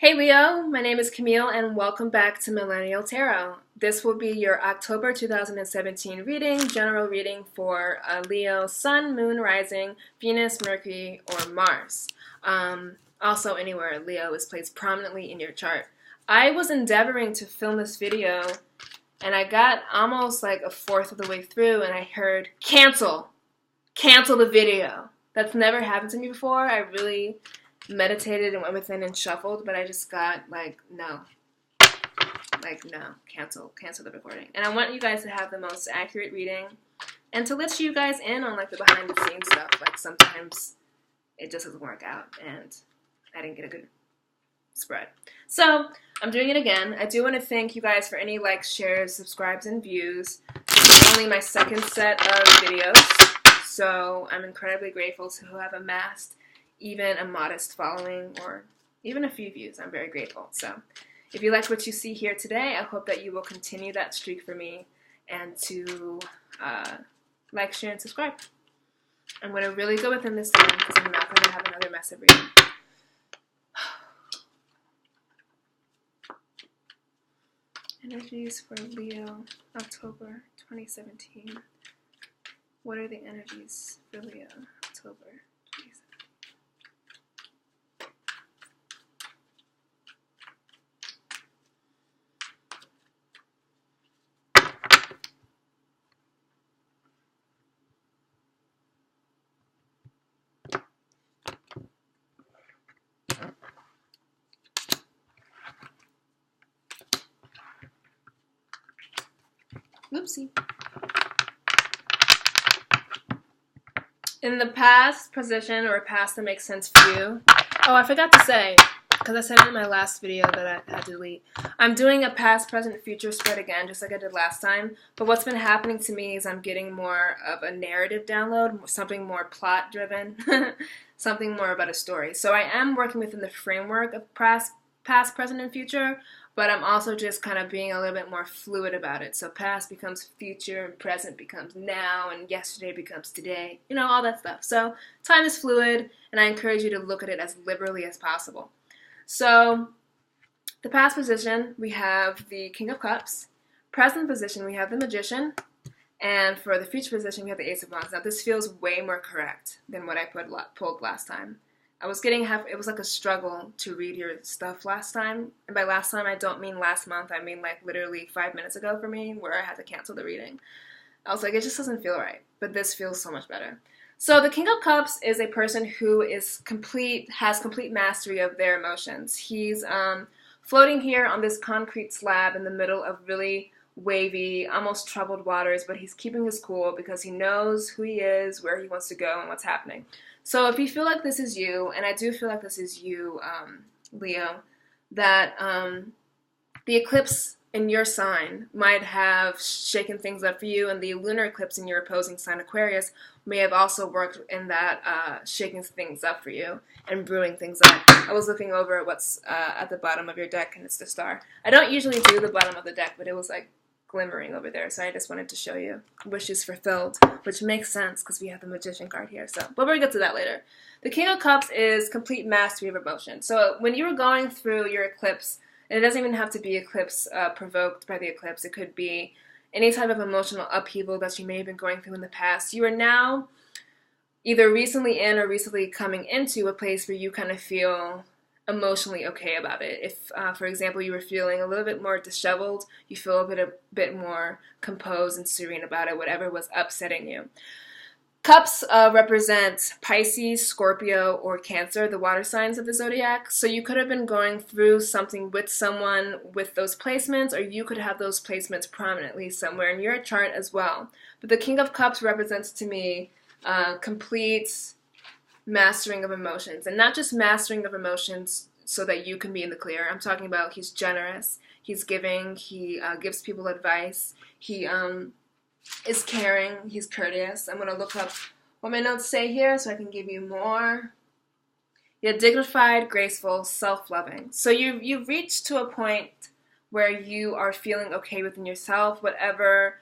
Hey Leo, my name is Camille and welcome back to Millennial Tarot. This will be your October 2017 reading, general reading for Leo, Sun, Moon, Rising, Venus, Mercury, or Mars. Also anywhere Leo is placed prominently in your chart. I was endeavoring to film this video and I got almost like a fourth of the way through and I heard, cancel the video. That's never happened to me before. I really meditated and went within and shuffled, but I just got no, cancel the recording. And I want you guys to have the most accurate reading and to let you guys in on the behind the scenes stuff. Sometimes it just doesn't work out and I didn't get a good spread. So I'm doing it again. I do want to thank you guys for any likes, shares, subscribes, and views. This is only my second set of videos, so I'm incredibly grateful to have amassed even a modest following or even a few views. I'm very grateful. So if you like what you see here today, I hope that you will continue that streak for me and to like, share, and subscribe. I'm going to really go within this time because I'm not going to have another mess of reading. Energies for Leo, October 2017. What are the energies for Leo, October 2017? Oopsie. In the past position or past that makes sense for you. Oh, I forgot to say, because I said it in my last video that I had to delete. I'm doing a past, present, future spread again, just like I did last time. But what's been happening to me is I'm getting more of a narrative download, something more plot driven, something more about a story. So I am working within the framework of past, present, and future, but I'm also just kind of being a little bit more fluid about it. So past becomes future, and present becomes now, and yesterday becomes today. You know, all that stuff. So time is fluid, and I encourage you to look at it as liberally as possible. So the past position, we have the King of Cups. Present position, we have the Magician. And for the future position, we have the Ace of Wands. Now this feels way more correct than what I pulled last time. I was getting it was like a struggle to read your stuff last time. And by last time, I don't mean last month. I mean literally 5 minutes ago for me, where I had to cancel the reading. I was like, it just doesn't feel right. But this feels so much better. So the King of Cups is a person who has complete mastery of their emotions. He's floating here on this concrete slab in the middle of really wavy, almost troubled waters, but he's keeping his cool because he knows who he is, where he wants to go, and what's happening. So if you feel like this is you, and I do feel like this is you, Leo, that the eclipse in your sign might have shaken things up for you, and the lunar eclipse in your opposing sign, Aquarius, may have also worked in that shaking things up for you and brewing things up. I was looking over at what's at the bottom of your deck, and it's the star. I don't usually do the bottom of the deck, but it was glimmering over there, so I just wanted to show you. Wishes fulfilled, which makes sense because we have the Magician card here. So, but we'll get to that later. The King of Cups is complete mastery of emotion. So when you were going through your eclipse, and it doesn't even have to be eclipse provoked by the eclipse, it could be any type of emotional upheaval that you may have been going through in the past. You are now either recently in or recently coming into a place where you kind of feel emotionally okay about it. If, for example, you were feeling a little bit more disheveled, you feel a bit more composed and serene about it, whatever was upsetting you. Cups represent Pisces, Scorpio, or Cancer, the water signs of the zodiac. So you could have been going through something with someone with those placements, or you could have those placements prominently somewhere in your chart as well. But the King of Cups represents to me complete mastering of emotions, and not just mastering of emotions so that you can be in the clear. I'm talking about he's generous, he's giving, he gives people advice, he is caring, he's courteous. I'm going to look up what my notes say here so I can give you more. Yeah, dignified, graceful, self-loving. So you've reached to a point where you are feeling okay within yourself, whatever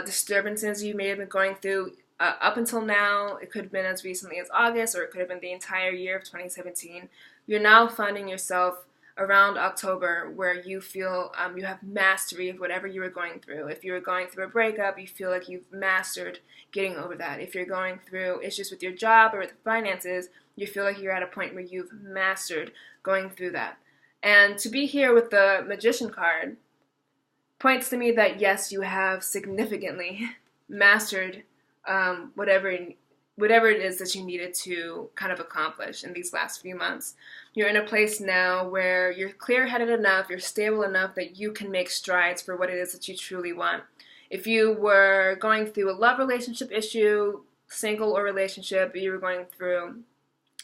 disturbances you may have been going through. Up until now, it could have been as recently as August, or it could have been the entire year of 2017. You're now finding yourself around October where you feel you have mastery of whatever you were going through. If you were going through a breakup, you feel like you've mastered getting over that. If you're going through issues with your job or with finances, you feel like you're at a point where you've mastered going through that. And to be here with the Magician card points to me that yes, you have significantly mastered whatever it is that you needed to kind of accomplish in these last few months. You're in a place now where you're clear-headed enough, you're stable enough that you can make strides for what it is that you truly want. If you were going through a love relationship issue, single or relationship, you were going through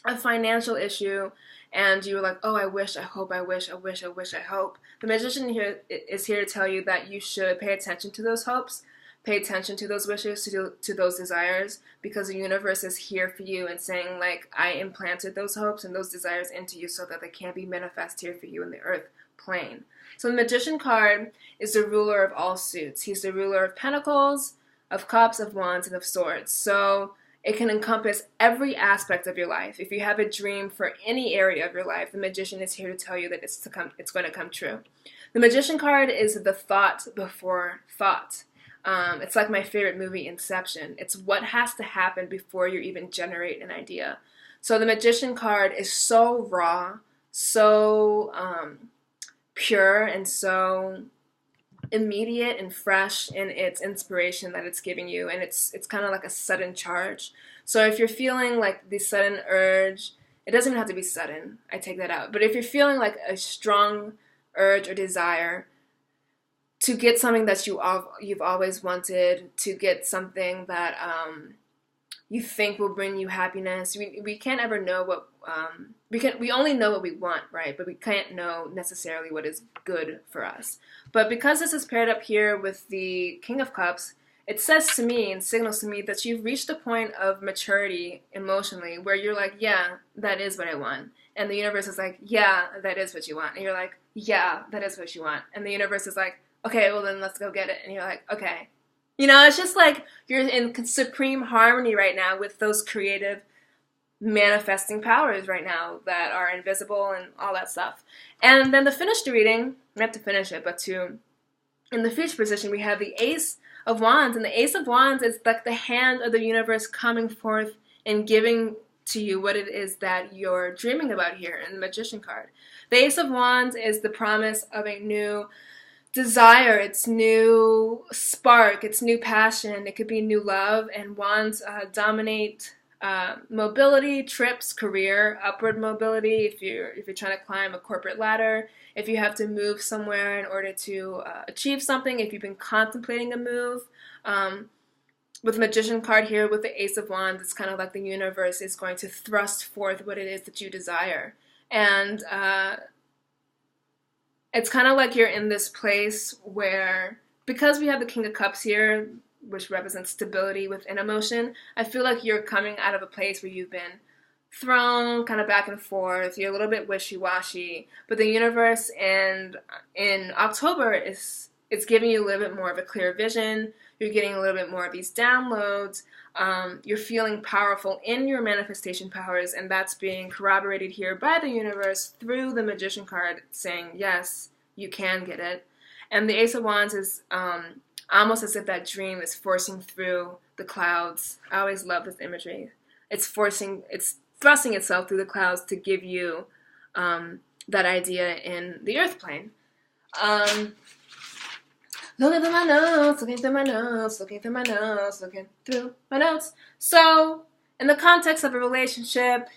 a financial issue, and you were like, oh, I wish, I hope, I wish, I wish, I wish, I hope. The Magician here is here to tell you that you should pay attention to those hopes, pay attention to those wishes, to those desires, because the universe is here for you and saying, like, I implanted those hopes and those desires into you so that they can be manifest here for you in the earth plane. So the Magician card is the ruler of all suits. He's the ruler of pentacles, of cups, of wands, and of swords. So it can encompass every aspect of your life. If you have a dream for any area of your life, the Magician is here to tell you that it's going to come true. The Magician card is the thought before thought. It's like my favorite movie, Inception. It's what has to happen before you even generate an idea. So the Magician card is so raw, so pure, and so immediate and fresh in its inspiration that it's giving you, and it's kind of like a sudden charge. So if you're feeling like the sudden urge, it doesn't even have to be sudden, I take that out, but if you're feeling like a strong urge or desire to get something that you've always wanted, to get something that you think will bring you happiness. We can't ever know what we only know what we want, right? But we can't know necessarily what is good for us. But because this is paired up here with the King of Cups, it says to me and signals to me that you've reached a point of maturity emotionally where you're like, yeah, that is what I want. And the universe is like, yeah, that is what you want. And you're like, yeah, that is what you want. And the universe is like, okay, well then let's go get it. And you're like, okay. You know, it's just like you're in supreme harmony right now with those creative manifesting powers right now that are invisible and all that stuff. And then to finish the reading, not to finish it, but in the future position, we have the Ace of Wands. And the Ace of Wands is like the hand of the universe coming forth and giving to you what it is that you're dreaming about here in the Magician card. The Ace of Wands is the promise of a new desire, it's new spark, it's new passion, it could be new love, and wands dominate mobility, trips, career, upward mobility, if you're trying to climb a corporate ladder, if you have to move somewhere in order to achieve something, if you've been contemplating a move. With the Magician card here, with the Ace of Wands, it's kind of like the universe is going to thrust forth what it is that you desire. And it's kind of like you're in this place where, because we have the King of Cups here, which represents stability within emotion, I feel like you're coming out of a place where you've been thrown kind of back and forth, you're a little bit wishy-washy, but the universe in October is giving you a little bit more of a clear vision, you're getting a little bit more of these downloads, you're feeling powerful in your manifestation powers, and that's being corroborated here by the universe through the Magician card saying, yes, you can get it. And the Ace of Wands is almost as if that dream is forcing through the clouds. I always love this imagery. It's thrusting itself through the clouds to give you that idea in the earth plane. Looking through my notes, looking through my notes, looking through my notes, looking through my notes. So, in the context of a relationship,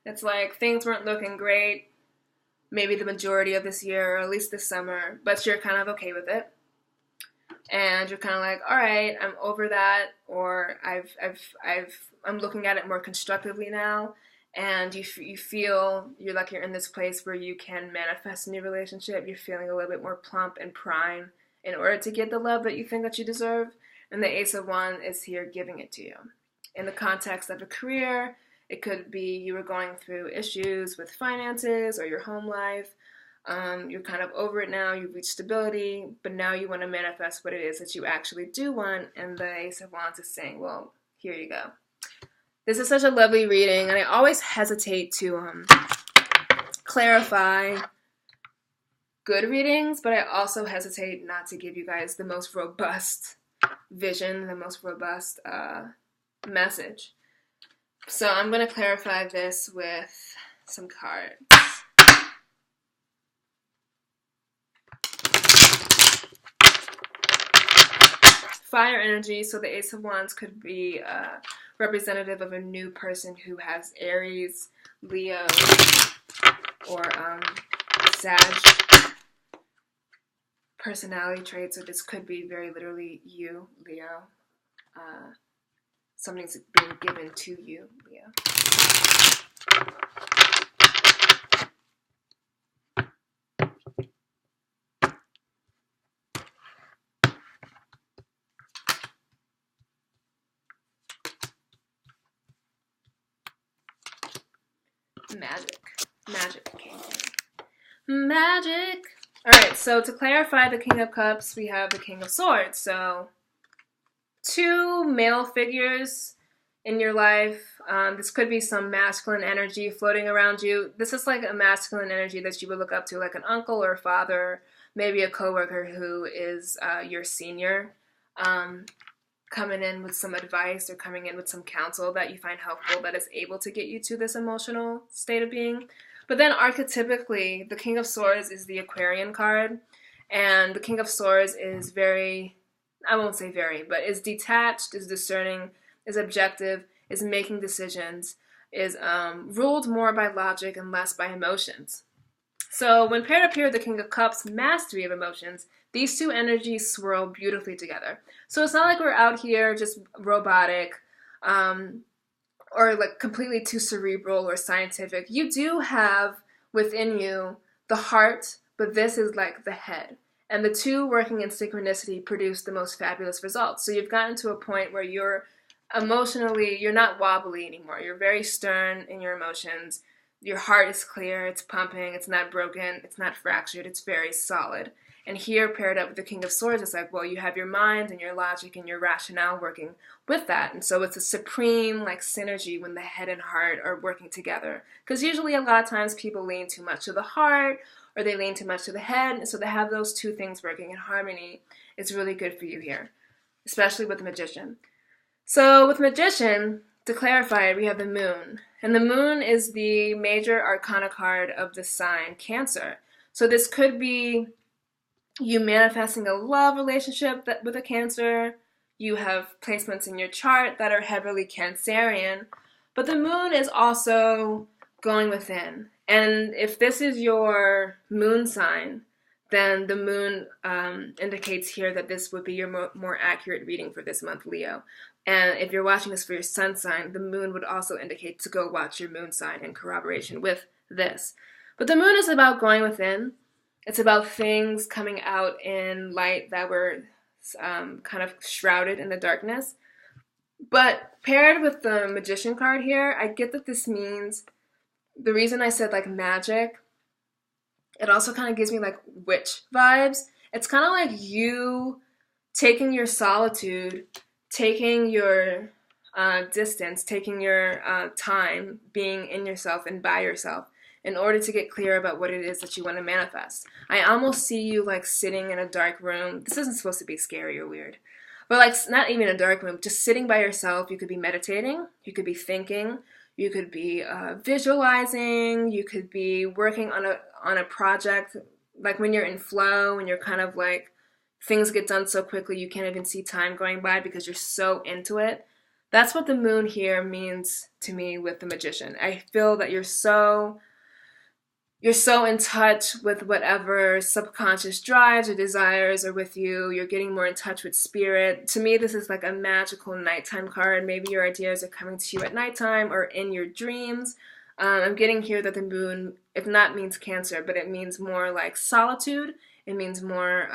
it's like things weren't looking great, maybe the majority of this year, or at least this summer, but you're kind of okay with it. And you're kind of like, all right, I'm over that, or I'm looking at it more constructively now, and you feel you're in this place where you can manifest a new relationship. You're feeling a little bit more plump and prime in order to get the love that you think that you deserve, and the Ace of Wands is here giving it to you. In the context of a career, it could be you were going through issues with finances or your home life. You're kind of over it now, you've reached stability, but now you want to manifest what it is that you actually do want, and the Ace of Wands is saying, well, here you go. This is such a lovely reading, and I always hesitate to clarify good readings, but I also hesitate not to give you guys the most robust vision, the most robust message. So I'm going to clarify this with some cards. Fire energy, so the Ace of Wands could be representative of a new person who has Aries, Leo, or Sag personality traits. So this could be very literally you, Leo. Something's being given to you, Leo. Magic came in. Magic! Alright, so to clarify the King of Cups, we have the King of Swords. So, two male figures in your life. This could be some masculine energy floating around you. This is like a masculine energy that you would look up to, like an uncle or a father, maybe a coworker who is your senior, coming in with some advice or coming in with some counsel that you find helpful that is able to get you to this emotional state of being. But then archetypically, the King of Swords is the Aquarian card, and the King of Swords is very, I won't say very, but is detached, is discerning, is objective, is making decisions, is ruled more by logic and less by emotions. So when paired up here with the King of Cups, mastery of emotions, these two energies swirl beautifully together. So it's not like we're out here just robotic, or like completely too cerebral or scientific. You do have within you the heart, but this is like the head. And the two working in synchronicity produce the most fabulous results. So you've gotten to a point where you're emotionally, you're not wobbly anymore. You're very stern in your emotions. Your heart is clear, it's pumping, it's not broken, it's not fractured, it's very solid. And here, paired up with the King of Swords, it's like, well, you have your mind and your logic and your rationale working with that. And so it's a supreme, like, synergy when the head and heart are working together. Because usually a lot of times people lean too much to the heart or they lean too much to the head. And so to have those two things working in harmony is really good for you here, especially with the Magician. So with Magician, to clarify, we have the Moon. And the Moon is the major arcana card of the sign Cancer. So this could be you manifesting a love relationship with a Cancer. You have placements in your chart that are heavily Cancerian. But the Moon is also going within. And if this is your moon sign, then the Moon indicates here that this would be your more accurate reading for this month, Leo. And if you're watching this for your sun sign, the Moon would also indicate to go watch your moon sign in corroboration with this. But the Moon is about going within. It's about things coming out in light that were kind of shrouded in the darkness. But paired with the Magician card here, I get that this means, the reason I said like magic, it also kind of gives me like witch vibes. It's kind of like you taking your solitude, taking your distance, taking your time, being in yourself and by yourself in order to get clear about what it is that you want to manifest. I almost see you like sitting in a dark room. This isn't supposed to be scary or weird, but like not even a dark room, just sitting by yourself. You could be meditating, you could be thinking, you could be visualizing, you could be working on a project, like when you're in flow, when you're kind of like, things get done so quickly you can't even see time going by because you're so into it. That's what the Moon here means to me with the Magician. I feel that you're so in touch with whatever subconscious drives or desires are with you. You're getting more in touch with spirit. To me, this is like a magical nighttime card. Maybe your ideas are coming to you at nighttime or in your dreams. I'm getting here that the Moon, if not means Cancer, but it means more like solitude. It means more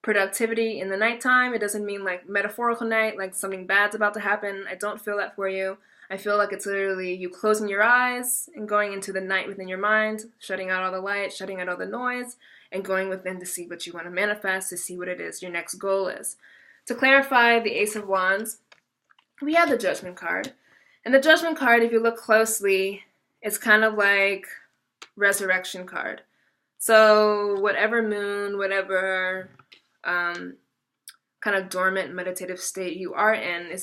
productivity in the nighttime. It doesn't mean like metaphorical night, like something bad's about to happen. I don't feel that for you. I feel like it's literally you closing your eyes and going into the night within your mind, shutting out all the light, shutting out all the noise, and going within to see what you want to manifest, to see what it is your next goal is. To clarify the Ace of Wands, we have the Judgment card. And the Judgment card, if you look closely, is kind of like Resurrection card. So whatever moon, whatever kind of dormant meditative state you are in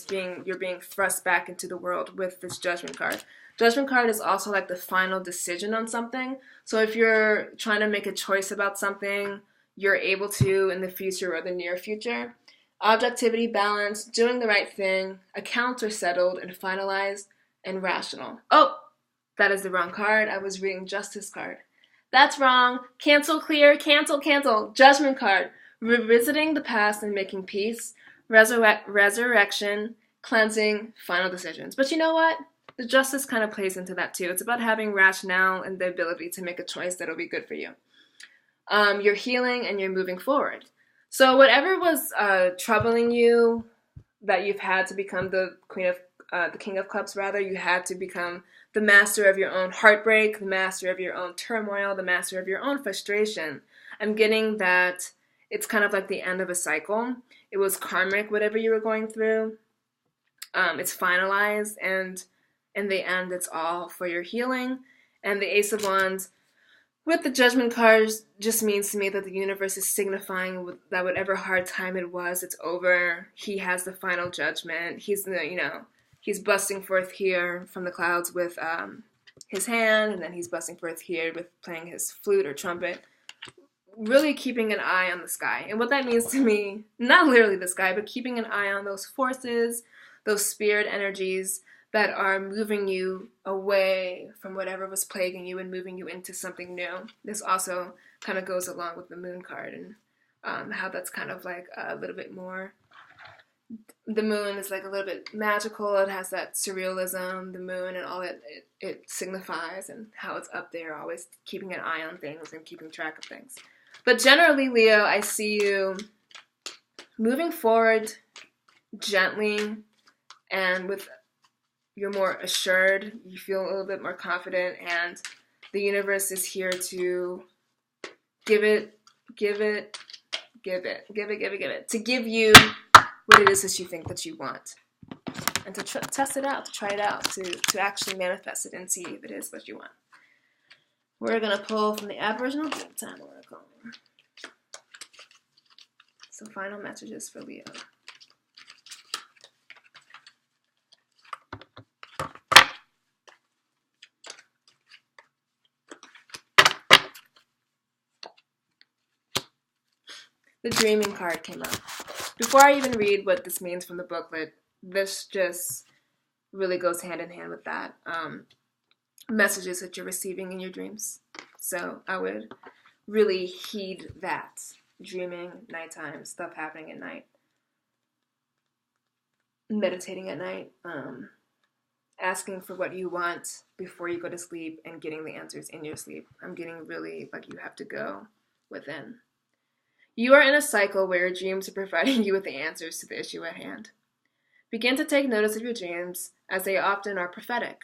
you're being thrust back into the world with this Judgment card. Judgment card is also like the final decision on something. So if you're trying to make a choice about something, you're able to in the future or the near future. Objectivity, balance, doing the right thing, accounts are settled and finalized, and rational. Oh, that is the wrong card. I was reading Justice card. That's wrong. Cancel, clear, cancel, cancel. Judgment card. Revisiting the past and making peace. Resurrection, cleansing, final decisions. But you know what? The Justice kind of plays into that too. It's about having rationale and the ability to make a choice that'll be good for you. You're healing and you're moving forward. So whatever was troubling you, that you've had to become the King of Cups, rather, you had to become the master of your own heartbreak, the master of your own turmoil, the master of your own frustration. I'm getting that it's kind of like the end of a cycle. It was karmic, whatever you were going through. It's finalized, and in the end, it's all for your healing. And the Ace of Wands with the Judgment cards just means to me that the universe is signifying that whatever hard time it was, it's over. He has the final judgment. He's busting forth here from the clouds with his hand, and then he's busting forth here with playing his flute or trumpet. Really keeping an eye on the sky. And what that means to me, not literally the sky, but keeping an eye on those forces, those spirit energies that are moving you away from whatever was plaguing you and moving you into something new. This also kind of goes along with the Moon card and how that's kind of like a little bit more. The moon is like a little bit magical. It has that surrealism, the moon and all that it signifies, and how it's up there, always keeping an eye on things and keeping track of things. But generally, Leo, I see you moving forward gently, and you're more assured, you feel a little bit more confident, and the universe is here to give it, to give you what it is that you think that you want, and to test it out, to try it out, to actually manifest it and see if it is what you want. We're going to pull from the Aboriginal Dreamtime Oracle. Some final messages for Leo. The Dreaming card came up. Before I even read what this means from the booklet, this just really goes hand in hand with that. Messages that you're receiving in your dreams. So I would really heed that. Dreaming, nighttime, stuff happening at night. Meditating at night. Asking for what you want before you go to sleep and getting the answers in your sleep. I'm getting really like you have to go within. You are in a cycle where your dreams are providing you with the answers to the issue at hand. Begin to take notice of your dreams, as they often are prophetic.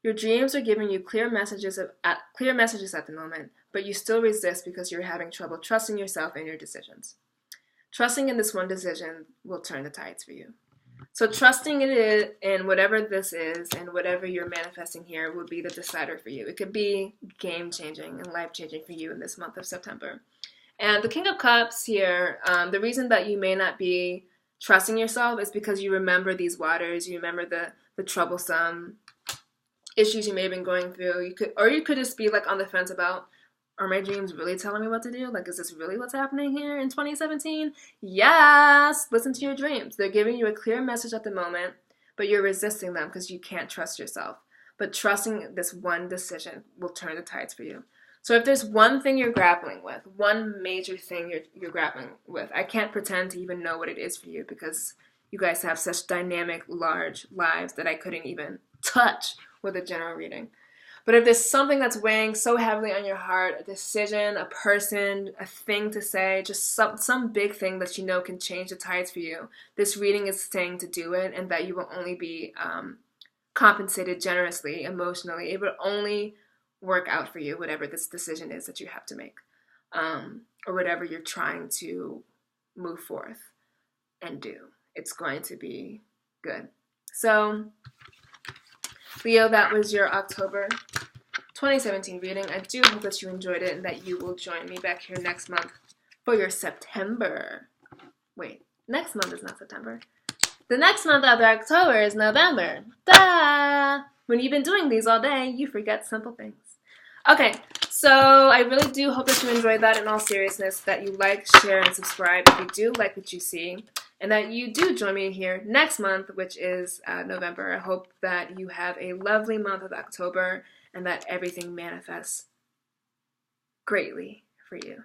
Your dreams are giving you clear messages at the moment, but you still resist because you're having trouble trusting yourself and your decisions. Trusting in this one decision will turn the tides for you. So trusting it in whatever this is and whatever you're manifesting here will be the decider for you. It could be game-changing and life-changing for you in this month of September. And the King of Cups here, the reason that you may not be trusting yourself is because you remember these waters, you remember the troublesome issues you may have been going through. You could just be like on the fence about, are my dreams really telling me what to do? Like, is this really what's happening here in 2017? Yes! Listen to your dreams. They're giving you a clear message at the moment, but you're resisting them because you can't trust yourself. But trusting this one decision will turn the tides for you. So if there's one thing you're grappling with, one major thing you're grappling with, I can't pretend to even know what it is for you because you guys have such dynamic, large lives that I couldn't even touch with a general reading. But if there's something that's weighing so heavily on your heart, a decision, a person, a thing to say, just some big thing that you know can change the tides for you, this reading is saying to do it, and that you will only be compensated generously, emotionally. It will only work out for you, whatever this decision is that you have to make, or whatever you're trying to move forth and do. It's going to be good. So, Leo, that was your October 2017 reading. I do hope that you enjoyed it and that you will join me back here next month for your September. Wait, next month is not September. The next month after October is November. Duh! When you've been doing these all day, you forget simple things. Okay, so I really do hope that you enjoyed that in all seriousness, that you like, share, and subscribe if you do like what you see, and that you do join me here next month, which is November. I hope that you have a lovely month of October and that everything manifests greatly for you.